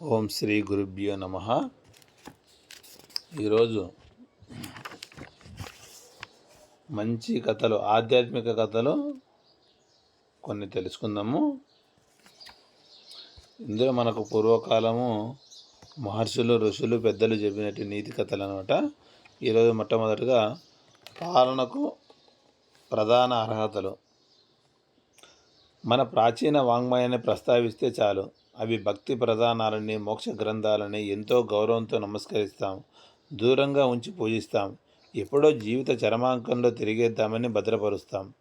ఓం శ్రీ గురుభ్యో నమ. ఈరోజు మంచి కథలు, ఆధ్యాత్మిక కథలు కొన్ని తెలుసుకుందాము. ఇందులో మనకు పూర్వకాలము మహర్షులు, ఋషులు, పెద్దలు చెప్పినట్టు నీతి కథలు అనమాట. ఈరోజు మొట్టమొదటిగా పాలనకు ప్రధాన అర్హతలు. మన ప్రాచీన వాంగ్మయాన్ని ప్రస్తావిస్తే చాలు, అవి భక్తి ప్రధానాలని, మోక్ష గ్రంథాలని ఎంతో గౌరవంతో నమస్కరిస్తాం, దూరంగా ఉంచి పూజిస్తాం. ఎప్పుడో జీవిత చరమాంకంలో తిరిగేద్దామని భద్రపరుస్తాం.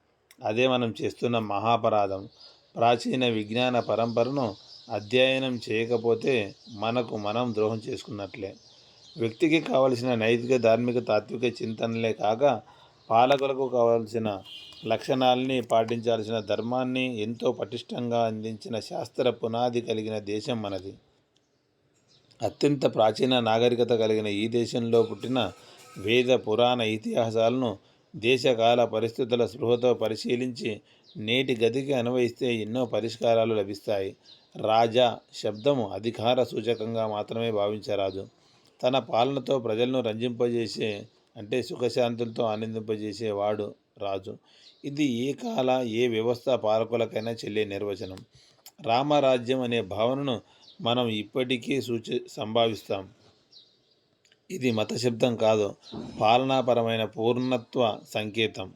అదే మనం చేస్తున్న మహాపరాధం. ప్రాచీన విజ్ఞాన పరంపరను అధ్యయనం చేయకపోతే మనకు మనం ద్రోహం చేసుకున్నట్లే. వ్యక్తికి కావలసిన నైతిక, ధార్మిక, తాత్విక చింతనలే కాక పాలకులకు కావలసిన లక్షణాలని, పాటించాల్సిన ధర్మాన్ని ఎంతో పటిష్టంగా అందించిన శాస్త్ర పునాది కలిగిన దేశం మనది. అత్యంత ప్రాచీన నాగరికత కలిగిన ఈ దేశంలో పుట్టిన వేద పురాణ ఇతిహాసాలను దేశకాల పరిస్థితుల స్పృహతో పరిశీలించి నేటి గతికి అన్వయిస్తే ఎన్నో పరిష్కారాలు లభిస్తాయి. రాజా శబ్దము అధికార సూచకంగా మాత్రమే భావించరాదు. తన పాలనతో ప్రజలను రంజింపజేసే, అంటే సుఖశాంతులతో ఆనందింపజేసేవాడు రాజు. ఇది ఏ కాల, ఏ వ్యవస్థ పాలకులకైనా చెల్లే నిర్వచనం. రామరాజ్యం అనే భావనను మనం ఇప్పటికీ సంభావిస్తాం. ఇది మత శబ్దం కాదు, పాలనాపరమైన పూర్ణత్వ సంకేతం.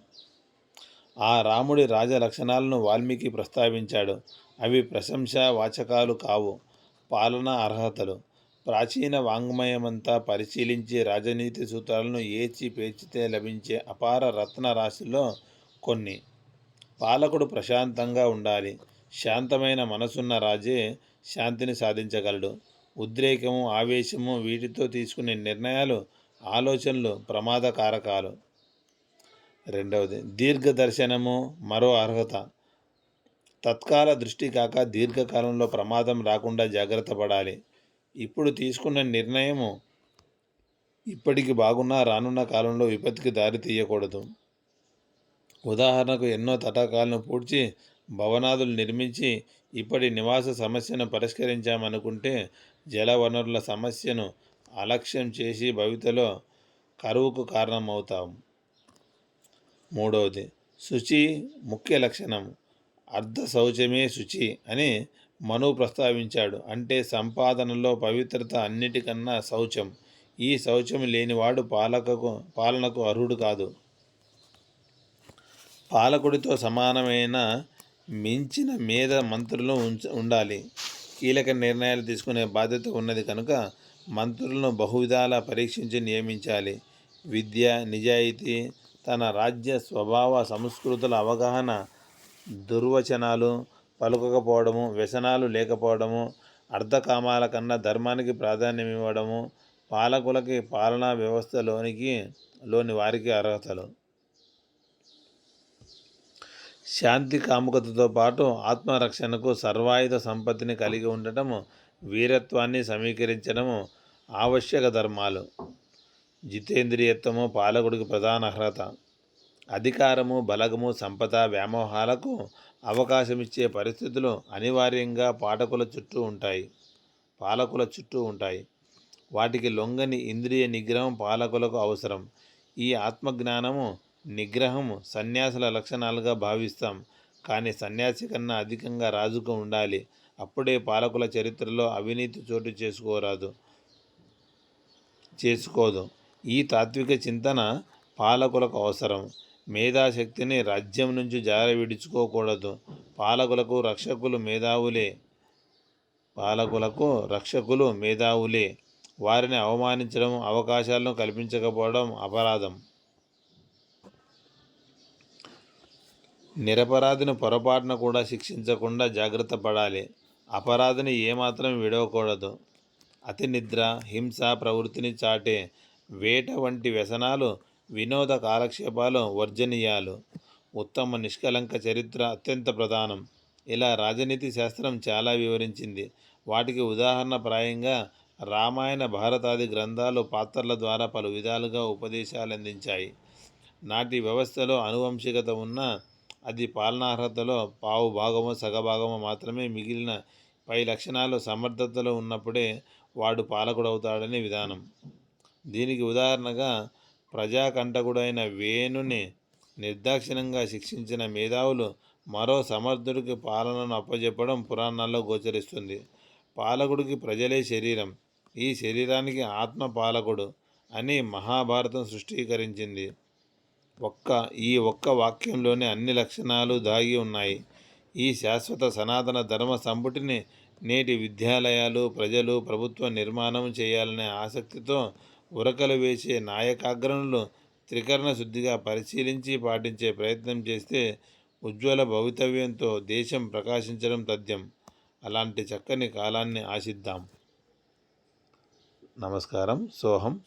ఆ రాముడి రాజ లక్షణాలను వాల్మీకి ప్రస్తావించాడు. అవి ప్రశంసా వాచకాలు కావు, పాలనా అర్హతలు. ప్రాచీన వాంగ్మయమంతా పరిశీలించి రాజనీతి సూత్రాలను ఏచి పేర్చితే లభించే అపార రత్న రాశిలో కొన్ని. పాలకుడు ప్రశాంతంగా ఉండాలి. శాంతమైన మనసున్న రాజే శాంతిని సాధించగలడు. ఉద్రేకము, ఆవేశము, వీటితో తీసుకునే నిర్ణయాలు, ఆలోచనలు ప్రమాదకారకాలు. రెండవది దీర్ఘదర్శనము, మరో అర్హత. తత్కాల దృష్టి కాక దీర్ఘకాలంలో ప్రమాదం రాకుండా జాగ్రత్త పడాలి. ఇప్పుడు తీసుకున్న నిర్ణయము ఇప్పటికి బాగున్నా రానున్న కాలంలో విపత్తికి దారి తీయకూడదు. ఉదాహరణకు, ఎన్నో తటాకాలను పూడ్చి భవనాదులు నిర్మించి ఇప్పటి నివాస సమస్యను పరిష్కరించామనుకుంటే జల వనరుల సమస్యను అలక్ష్యం చేసి భవితలో కరువుకు కారణమవుతాం. మూడవది శుచి, ముఖ్య లక్షణం. అర్ధ శౌచమే శుచి అని మను ప్రస్తావించాడు. అంటే సంపాదనలో పవిత్రత అన్నిటికన్నా శౌచం. ఈ శౌచం లేనివాడు పాలనకు అర్హుడు కాదు. పాలకుడితో సమానమైన మించిన మేధ మంత్రులు ఉండాలి. కీలక నిర్ణయాలు తీసుకునే బాధ్యత ఉన్నది కనుక మంత్రులను బహువిధాలా పరీక్షించి నియమించాలి. విద్య, నిజాయితీ, తన రాజ్య స్వభావ సంస్కృతుల అవగాహన, దుర్వచనాలు పలుకకపోవడము, వ్యసనాలు లేకపోవడము, అర్ధకామాల కన్నా ధర్మానికి ప్రాధాన్యం ఇవ్వడము పాలకులకి, పాలనా వ్యవస్థలోని వారికి అర్హతలు. శాంతి కాముకతతో పాటు ఆత్మరక్షణకు సర్వాయుధ సంపత్తిని కలిగి ఉండటము, వీరత్వాన్ని సమీకరించడము ఆవశ్యక ధర్మాలు. జితేంద్రియత్వము పాలకుడికి ప్రధాన అర్హత. అధికారము, బలగము, సంపద, వ్యామోహాలకు అవకాశమిచ్చే పరిస్థితులు అనివార్యంగా పాలకుల చుట్టూ ఉంటాయి. వాటికి లొంగని ఇంద్రియ నిగ్రహం పాలకులకు అవసరం. ఈ ఆత్మజ్ఞానము, నిగ్రహము సన్యాసుల లక్షణాలుగా భావిస్తాం. కానీ సన్యాసి కన్నా అధికంగా రాజుకు ఉండాలి. అప్పుడే పాలకుల చరిత్రలో అవినీతి చోటు చేసుకోదు. ఈ తాత్విక చింతన పాలకులకు అవసరం. మేధాశక్తిని రాజ్యం నుంచి జార విడుచుకోకూడదు. పాలకులకు రక్షకులు మేధావులే. వారిని అవమానించడం, అవకాశాలను కల్పించకపోవడం అపరాధం. నిరపరాధిని పొరపాటున కూడా శిక్షించకుండా జాగ్రత్త పడాలి. అపరాధిని ఏమాత్రం విడవకూడదు. అతి నిద్ర, హింస ప్రవృత్తిని చాటే వేట వంటి వ్యసనాలు, వినోద కాలక్షేపాలు వర్జనీయాలు. ఉత్తమ నిష్కలంక చరిత్ర అత్యంత ప్రధానం. ఇలా రాజనీతి శాస్త్రం చాలా వివరించింది. వాటికి ఉదాహరణప్రాయంగా రామాయణ, భారతాది గ్రంథాలు పాత్రల ద్వారా పలు విధాలుగా ఉపదేశాలు అందించాయి. నాటి వ్యవస్థలో అనువంశికత ఉన్న అది పాలనార్హతలో పావు భాగమో సగభాగమో మాత్రమే. మిగిలిన పై లక్షణాలు సమర్థతలో ఉన్నప్పుడే వాడు పాలకుడవుతాడని విధానం. దీనికి ఉదాహరణగా ప్రజాకంటకుడైన వేణుని నిర్దాక్షిణ్యంగా శిక్షించిన మేధావులు మరో సమర్థుడికి పాలనను అప్పజెప్పడం పురాణాల్లో గోచరిస్తుంది. పాలకుడికి ప్రజలే శరీరం, ఈ శరీరానికి ఆత్మ పాలకుడు అని మహాభారతం సృష్టీకరించింది. ఈ ఒక్క వాక్యంలోనే అన్ని లక్షణాలు దాగి ఉన్నాయి. ఈ శాశ్వత సనాతన ధర్మ సంపుటిని నేటి విద్యాలయాలు, ప్రజలు, ప్రభుత్వ నిర్మాణం చేయాలనే ఆసక్తితో ఉరకలు వేసే నాయకాగ్రణులు త్రికరణ శుద్ధిగా పరిశీలించి పాటించే ప్రయత్నం చేస్తే ఉజ్వల భవితవ్యంతో దేశం ప్రకాశించడం తథ్యం. అలాంటి చక్కని కాలాన్ని ఆశిద్దాం. నమస్కారం. సోహం.